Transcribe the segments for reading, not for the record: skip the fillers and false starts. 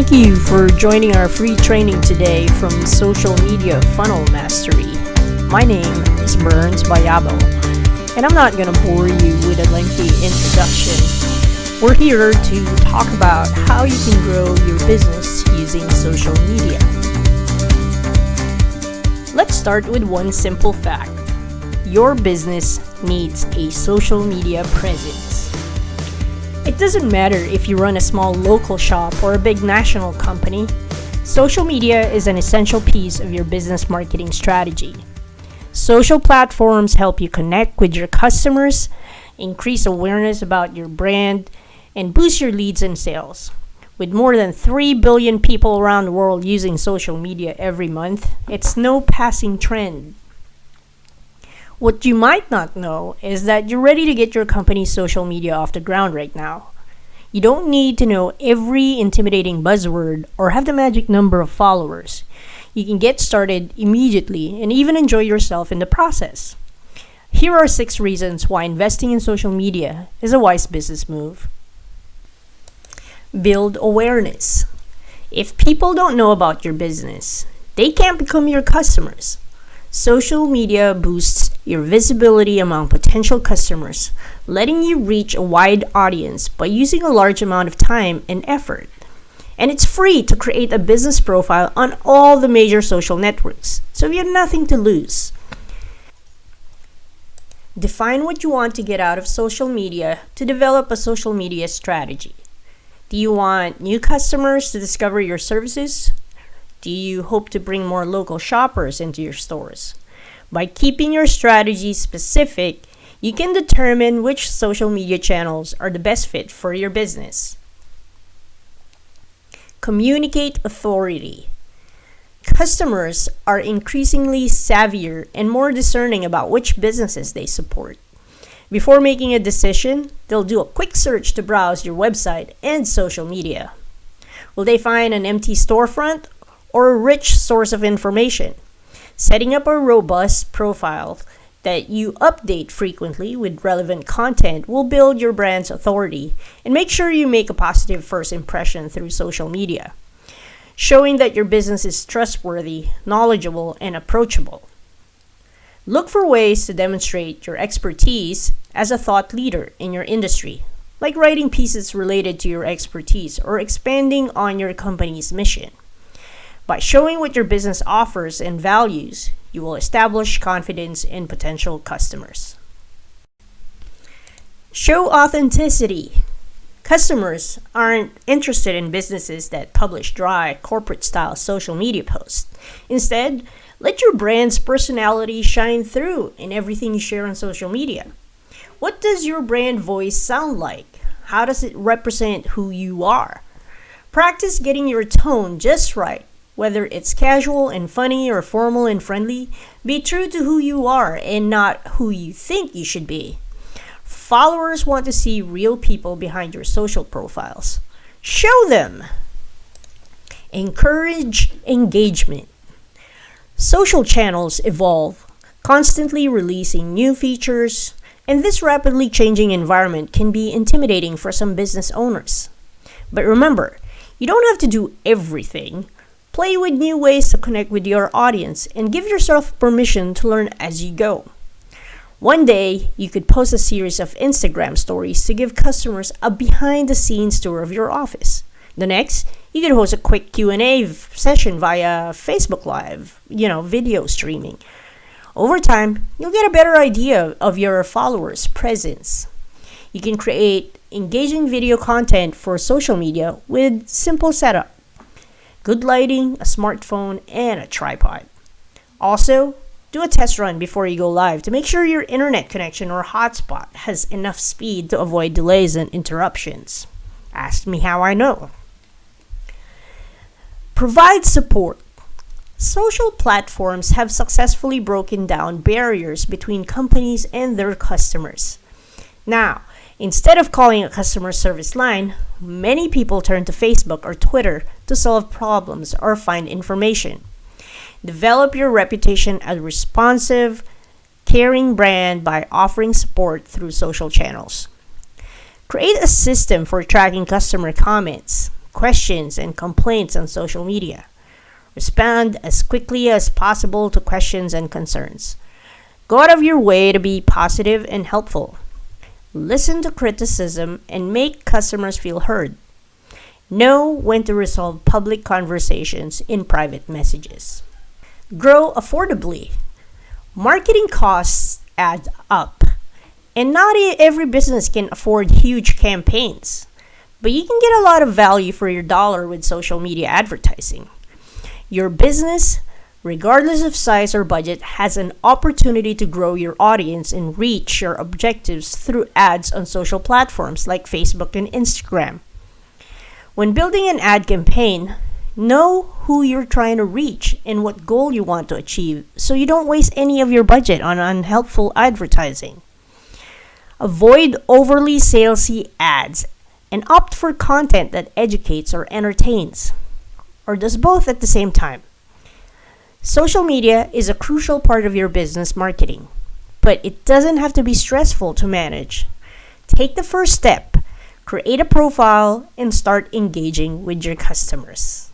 Thank you for joining our free training today from Social Media Funnel Mastery. My name is Burns Bayabo, and I'm not going to bore you with a lengthy introduction. We're here to talk about how you can grow your business using social media. Let's start with one simple fact. Your business needs a social media presence. It doesn't matter if you run a small local shop or a big national company. Social media is an essential piece of your business marketing strategy. Social platforms help you connect with your customers, increase awareness about your brand, and boost your leads and sales. With more than 3 billion people around the world using social media every month, it's no passing trend. What you might not know is that you're ready to get your company's social media off the ground right now. You don't need to know every intimidating buzzword or have the magic number of followers. You can get started immediately and even enjoy yourself in the process. Here are 6 reasons why investing in social media is a wise business move. Build awareness. If people don't know about your business, they can't become your customers. Social media boosts your visibility among potential customers, letting you reach a wide audience by using a large amount of time and effort. And it's free to create a business profile on all the major social networks, so you have nothing to lose. Define what you want to get out of social media to develop a social media strategy. Do you want new customers to discover your services? Do you hope to bring more local shoppers into your stores? By keeping your strategy specific, you can determine which social media channels are the best fit for your business. Communicate authority. Customers are increasingly savvier and more discerning about which businesses they support. Before making a decision, they'll do a quick search to browse your website and social media. Will they find an empty storefront or a rich source of information? Setting up a robust profile that you update frequently with relevant content will build your brand's authority and make sure you make a positive first impression through social media, showing that your business is trustworthy, knowledgeable, and approachable. Look for ways to demonstrate your expertise as a thought leader in your industry, like writing pieces related to your expertise or expanding on your company's mission. By showing what your business offers and values, you will establish confidence in potential customers. Show authenticity. Customers aren't interested in businesses that publish dry, corporate-style social media posts. Instead, let your brand's personality shine through in everything you share on social media. What does your brand voice sound like? How does it represent who you are? Practice getting your tone just right. Whether it's casual and funny or formal and friendly, be true to who you are and not who you think you should be. Followers want to see real people behind your social profiles. Show them. Encourage engagement. Social channels evolve, constantly releasing new features, and this rapidly changing environment can be intimidating for some business owners. But remember, you don't have to do everything. Play with new ways to connect with your audience and give yourself permission to learn as you go. One day, you could post a series of Instagram stories to give customers a behind-the-scenes tour of your office. The next, you could host a quick Q&A session via Facebook Live, video streaming. Over time, you'll get a better idea of your followers' presence. You can create engaging video content for social media with simple setup. Good lighting, a smartphone, and a tripod. Also, do a test run before you go live to make sure your internet connection or hotspot has enough speed to avoid delays and interruptions. Ask me how I know. Provide support. Social platforms have successfully broken down barriers between companies and their customers. Now, instead of calling a customer service line, many people turn to Facebook or Twitter to solve problems or find information. Develop your reputation as a responsive, caring brand by offering support through social channels. Create a system for tracking customer comments, questions, and complaints on social media. Respond as quickly as possible to questions and concerns. Go out of your way to be positive and helpful. Listen to criticism and make customers feel heard. Know when to resolve public conversations in private messages. Grow affordably. Marketing costs add up, and not every business can afford huge campaigns, but you can get a lot of value for your dollar with social media advertising. Your business, regardless of size or budget, has an opportunity to grow your audience and reach your objectives through ads on social platforms like Facebook and Instagram. When building an ad campaign, know who you're trying to reach and what goal you want to achieve so you don't waste any of your budget on unhelpful advertising. Avoid overly salesy ads and opt for content that educates or entertains, or does both at the same time. Social media is a crucial part of your business marketing, but it doesn't have to be stressful to manage. Take the first step, create a profile, and start engaging with your customers.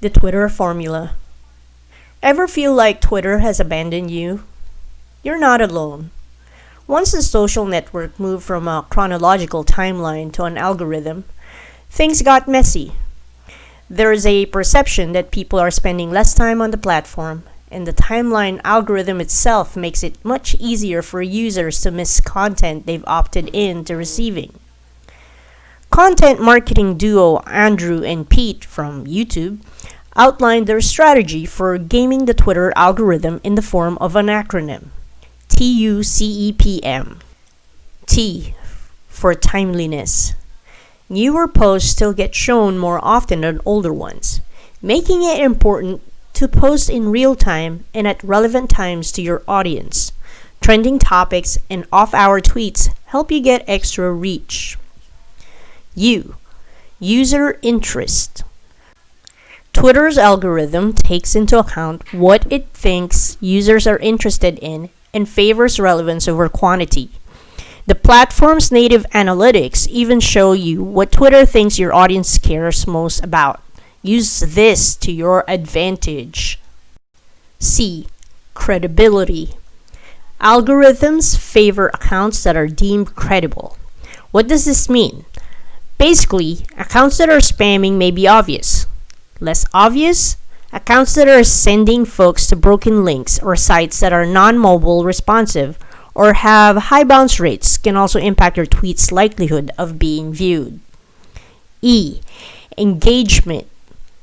The Twitter formula. Ever feel like Twitter has abandoned you? You're not alone. Once the social network moved from a chronological timeline to an algorithm, things got messy. There is a perception that people are spending less time on the platform, and the timeline algorithm itself makes it much easier for users to miss content they've opted in to receiving. Content marketing duo Andrew and Pete from YouTube outlined their strategy for gaming the Twitter algorithm in the form of an acronym, TUCEPM. T for timeliness. Newer posts still get shown more often than older ones, making it important to post in real time and at relevant times to your audience. Trending topics and off-hour tweets help you get extra reach. U. User interest. Twitter's algorithm takes into account what it thinks users are interested in and favors relevance over quantity. The platform's native analytics even show you what Twitter thinks your audience cares most about. Use this to your advantage. C. Credibility. Algorithms favor accounts that are deemed credible. What does this mean? Basically, accounts that are spamming may be obvious. Less obvious, accounts that are sending folks to broken links or sites that are non-mobile responsive or have high bounce rates can also impact your tweet's likelihood of being viewed. E. Engagement.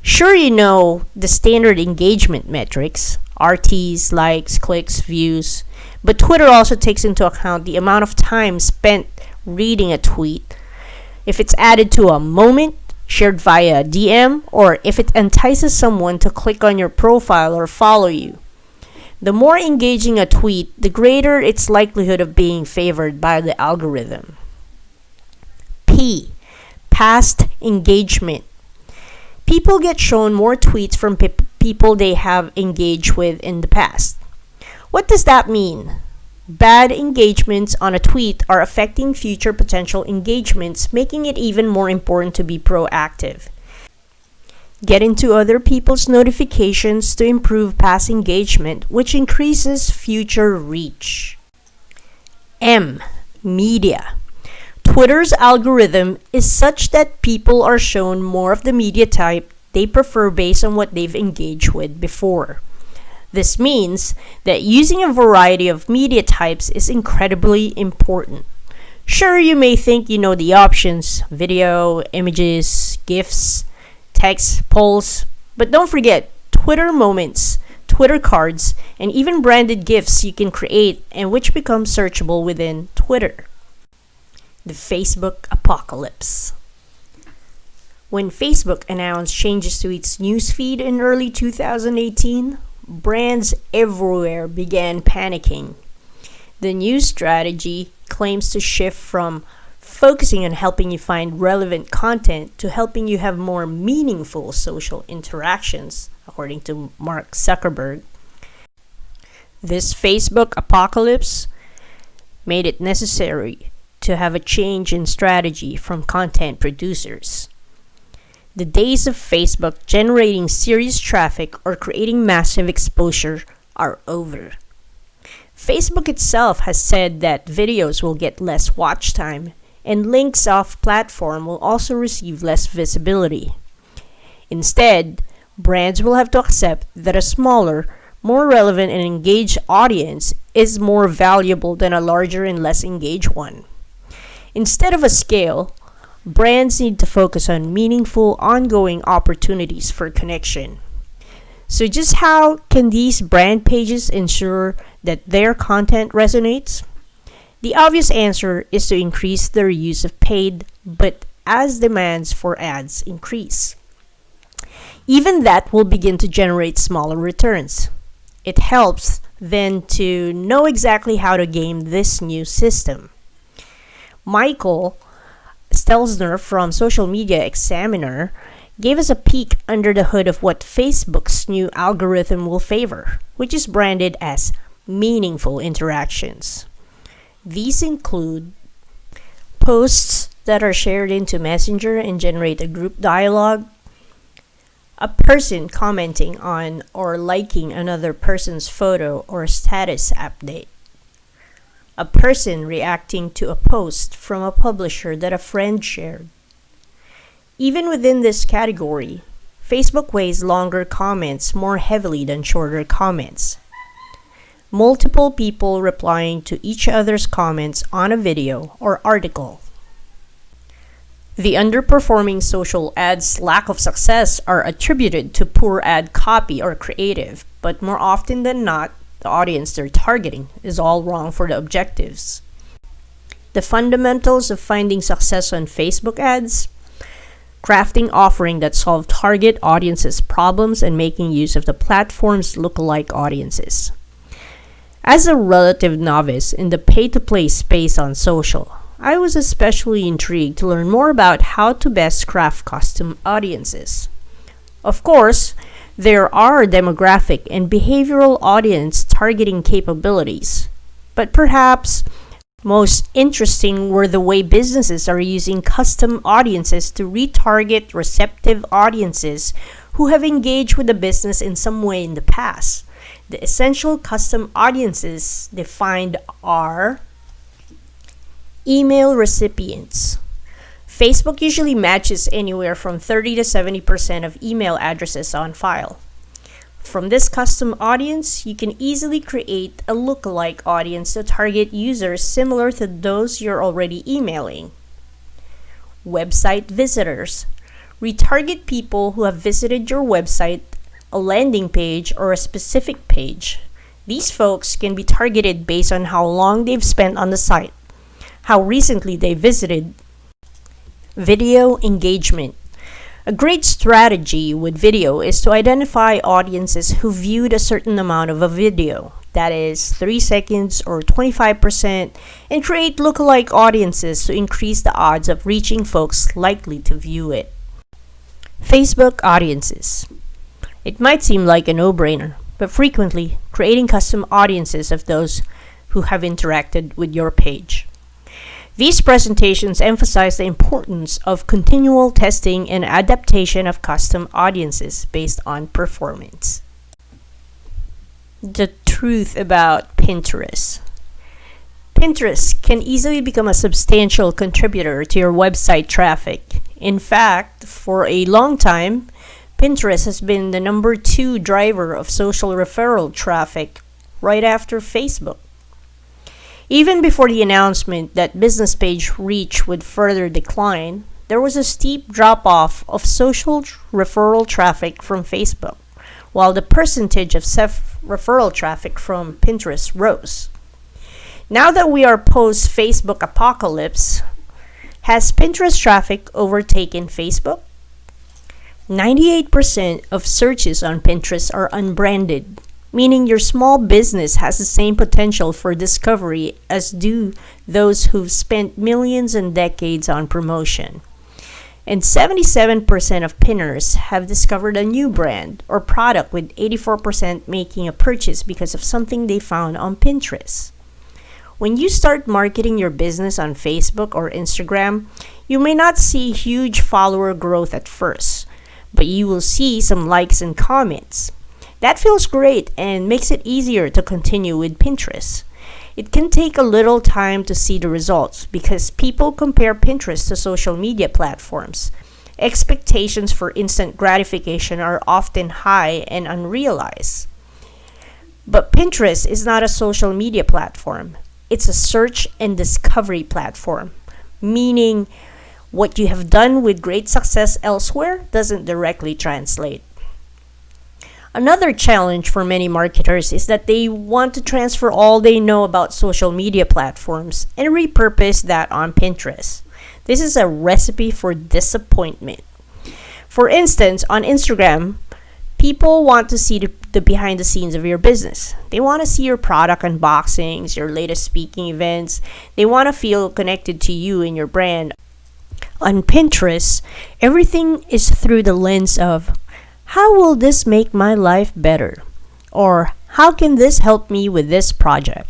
Sure, you know the standard engagement metrics, RTs, likes, clicks, views, but Twitter also takes into account the amount of time spent reading a tweet, if it's added to a moment, shared via DM, or if it entices someone to click on your profile or follow you. The more engaging a tweet, the greater its likelihood of being favored by the algorithm. P. Past engagement. People get shown more tweets from people they have engaged with in the past. What does that mean? Bad engagements on a tweet are affecting future potential engagements, making it even more important to be proactive. Get into other people's notifications to improve past engagement, which increases future reach. M. Media. Twitter's algorithm is such that people are shown more of the media type they prefer based on what they've engaged with before. This means that using a variety of media types is incredibly important. Sure, you may think you know the options: video, images, GIFs, text, polls, but don't forget Twitter moments, Twitter cards, and even branded GIFs you can create and which become searchable within Twitter. The Facebook apocalypse. When Facebook announced changes to its newsfeed in early 2018, brands everywhere began panicking. The new strategy claims to shift from focusing on helping you find relevant content to helping you have more meaningful social interactions, according to Mark Zuckerberg. This Facebook apocalypse made it necessary to have a change in strategy from content producers. The days of Facebook generating serious traffic or creating massive exposure are over. Facebook itself has said that videos will get less watch time and links off platform will also receive less visibility. Instead, brands will have to accept that a smaller, more relevant and engaged audience is more valuable than a larger and less engaged one. Instead of a scale, brands need to focus on meaningful, ongoing opportunities for connection. So just how can these brand pages ensure that their content resonates? The obvious answer is to increase their use of paid, but as demands for ads increase. Even that will begin to generate smaller returns. It helps then to know exactly how to game this new system. Michael Stelzner from Social Media Examiner gave us a peek under the hood of what Facebook's new algorithm will favor, which is branded as meaningful interactions. These include posts that are shared into Messenger and generate a group dialogue, a person commenting on or liking another person's photo or status update, a person reacting to a post from a publisher that a friend shared. Even within this category, Facebook weighs longer comments more heavily than shorter comments. Multiple people replying to each other's comments on a video or article. The underperforming social ads' lack of success are attributed to poor ad copy or creative, but more often than not, the audience they're targeting is all wrong for the objectives. The fundamentals of finding success on Facebook ads: crafting offering that solve target audiences' problems and making use of the platform's lookalike audiences. As a relative novice in the pay-to-play space on social, I was especially intrigued to learn more about how to best craft custom audiences. Of course, there are demographic and behavioral audience targeting capabilities, but perhaps most interesting were the way businesses are using custom audiences to retarget receptive audiences who have engaged with the business in some way in the past. The essential custom audiences defined are email recipients. Facebook usually matches anywhere from 30 to 70% of email addresses on file. From this custom audience, you can easily create a lookalike audience to target users similar to those you're already emailing. Website visitors. Retarget people who have visited your website, a landing page, or a specific page. These folks can be targeted based on how long they've spent on the site, how recently they visited. Video engagement. A great strategy with video is to identify audiences who viewed a certain amount of a video, that is 3 seconds or 25%, and create lookalike audiences to increase the odds of reaching folks likely to view it. Facebook audiences. It might seem like a no-brainer, but frequently creating custom audiences of those who have interacted with your page. These presentations emphasize the importance of continual testing and adaptation of custom audiences based on performance. The truth about Pinterest. Pinterest can easily become a substantial contributor to your website traffic. In fact, for a long time, Pinterest has been the number 2 driver of social referral traffic right after Facebook. Even before the announcement that business page reach would further decline, there was a steep drop-off of social referral traffic from Facebook, while the percentage of self-referral traffic from Pinterest rose. Now that we are post-Facebook apocalypse, has Pinterest traffic overtaken Facebook? 98% of searches on Pinterest are unbranded, meaning your small business has the same potential for discovery as do those who've spent millions and decades on promotion. And 77% of pinners have discovered a new brand or product, with 84% making a purchase because of something they found on Pinterest. When you start marketing your business on Facebook or Instagram, you may not see huge follower growth at first, but you will see some likes and comments. That feels great and makes it easier to continue with Pinterest. It can take a little time to see the results because people compare Pinterest to social media platforms. Expectations for instant gratification are often high and unrealized. But Pinterest is not a social media platform. It's a search and discovery platform, meaning what you have done with great success elsewhere doesn't directly translate. Another challenge for many marketers is that they want to transfer all they know about social media platforms and repurpose that on Pinterest. This is a recipe for disappointment. For instance, on Instagram, people want to see the behind the scenes of your business. They want to see your product unboxings, your latest speaking events. They want to feel connected to you and your brand. On Pinterest, everything is through the lens of, how will this make my life better? Or how can this help me with this project?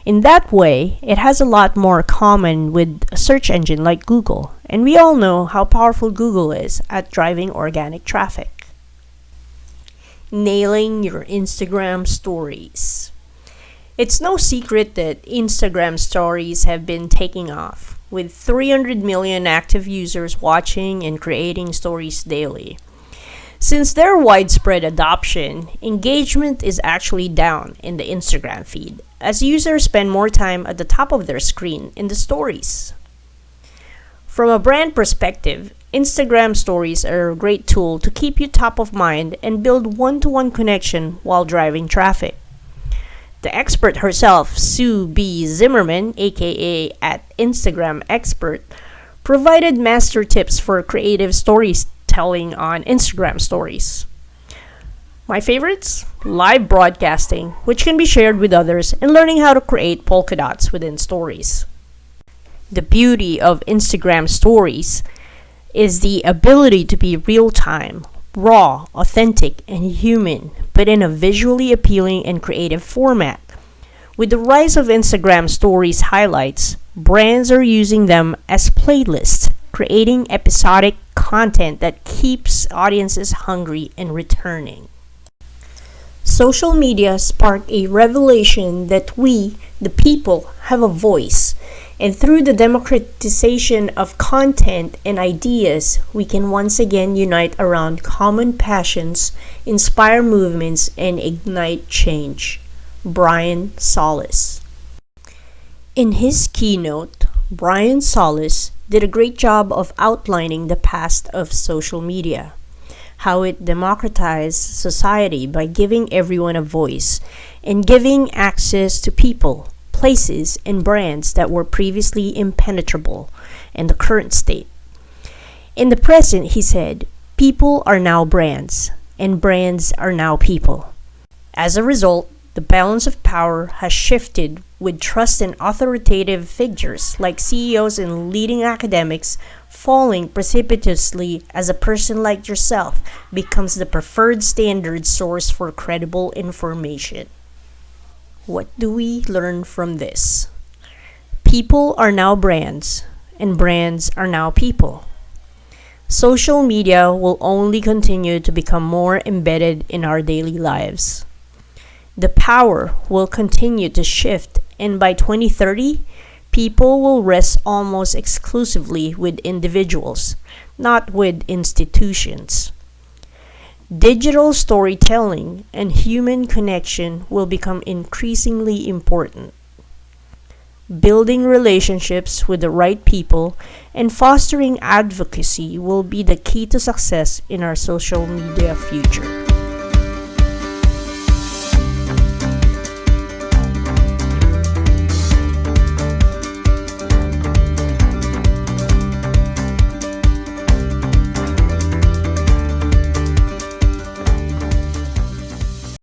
In that way, it has a lot more common with a search engine like Google, and we all know how powerful Google is at driving organic traffic. Nailing your Instagram stories. It's no secret that Instagram stories have been taking off, with 300 million active users watching and creating stories daily. Since their widespread adoption, engagement is actually down in the Instagram feed, as users spend more time at the top of their screen in the stories. From a brand perspective, Instagram stories are a great tool to keep you top of mind and build one-to-one connection while driving traffic. The expert herself, Sue B. Zimmerman, aka at Instagram Expert, provided master tips for creative stories telling on Instagram stories. My favorites? Live broadcasting, which can be shared with others, and learning how to create polka dots within stories. The beauty of Instagram stories is the ability to be real-time, raw, authentic, and human, but in a visually appealing and creative format. With the rise of Instagram stories highlights, brands are using them as playlists, creating episodic content that keeps audiences hungry and returning. Social media sparked a revelation that we, the people, have a voice, and through the democratization of content and ideas, we can once again unite around common passions, inspire movements, and ignite change. Brian Solis. In his keynote, Brian Solis did a great job of outlining the past of social media, how it democratized society by giving everyone a voice and giving access to people, places, and brands that were previously impenetrable in the current state. In the present, he said, people are now brands, and brands are now people. As a result, the balance of power has shifted with trust in authoritative figures like CEOs and leading academics falling precipitously as a person like yourself becomes the preferred standard source for credible information. What do we learn from this? People are now brands, and brands are now people. Social media will only continue to become more embedded in our daily lives. The power will continue to shift, and by 2030, people will rest almost exclusively with individuals, not with institutions. Digital storytelling and human connection will become increasingly important. Building relationships with the right people and fostering advocacy will be the key to success in our social media future.